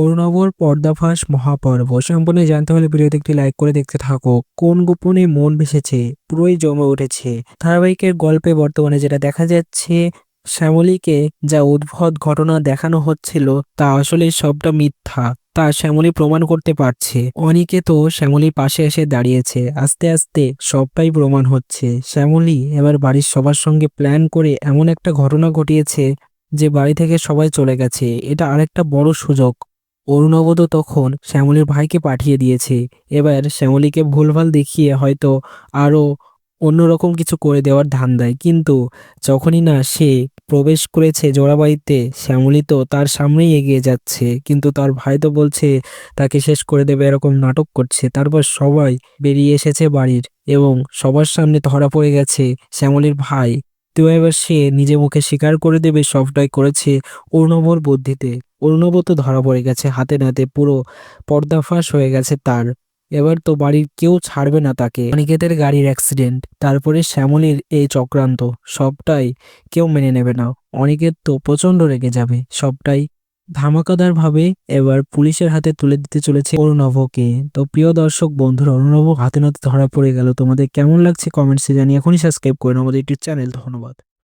অরুণবর পর্দাফাঁস মহাপর্ব সম্পূর্ণ জানতে হলে ভিডিওতে একটি লাইক করে দেখতে থাকো। কোন গোপনে মন ভেসেছে, পুরোই জমে উঠেছে ধারাবাহিকের গল্পে। বর্তমানে যেটা দেখা যাচ্ছে, শ্যামলীকে যা উদ্ভট ঘটনা দেখানো হচ্ছিল তা আসলে সবটা মিথ্যা। তা শ্যামলী প্রমাণ করতে পারছে। অনিকে তো শ্যামলীর পাশে এসে দাঁড়িয়েছে। আস্তে আস্তে সবটাই প্রমাণ হচ্ছে। শ্যামলী এবার বাড়ির সবার সঙ্গে প্ল্যান করে এমন একটা ঘটনা ঘটিয়েছে যে বাড়ি থেকে সবাই চলে গেছে। এটা আরেকটা বড় সুযোগ। অরুণবও তখন শ্যামলীর ভাইকে পাঠিয়ে দিয়েছে। এবার শ্যামলীকে ভুলভাল দেখিয়ে হয়তো আরো অন্যরকম কিছু করে দেওয়ার ধান্দায়। কিন্তু যখনই না সে প্রবেশ করেছে জোড়াবাড়িতে, শ্যামলী তো তার সামনেই এগিয়ে যাচ্ছে, কিন্তু তার ভাই তো বলছে তাকে শেষ করে দেবে, এরকম নাটক করছে। তারপর সবাই বেরিয়ে এসেছে বাড়ির এবং সবার সামনে ধরা পড়ে গেছে শ্যামলীর ভাই। তো এবার সে নিজে মুখে স্বীকার করে দেবে সবটাই করেছে অর্ণবর বুদ্ধিতে। অর্ণব তো ধরা পড়ে গেছে হাতে নাতে, পুরো পর্দাফাঁস হয়ে গেছে তার। এবার তো বাড়ির কেউ ছাড়বে না তাকে। অনিকেতের গাড়ির অ্যাক্সিডেন্ট, তারপরে শ্যামলীর এই চক্রান্ত, সবটাই কেউ মেনে নেবে না। অনিকেত তো প্রচন্ড রেগে যাবে। সবটাই ধামাকাদার ভাবে এবার পুলিশের হাতে তুলে দিতে চলেছে অরুণবকে। তো প্রিয় দর্শক বন্ধুরা, অরুণব হাতে নাতে ধরা পড়ে গেল। তোমাদের কেমন লাগছে কমেন্টসে জানিয়ে এখনই সাবস্ক্রাইব করে নাও আমাদের ইউটিউব চ্যানেল। ধন্যবাদ।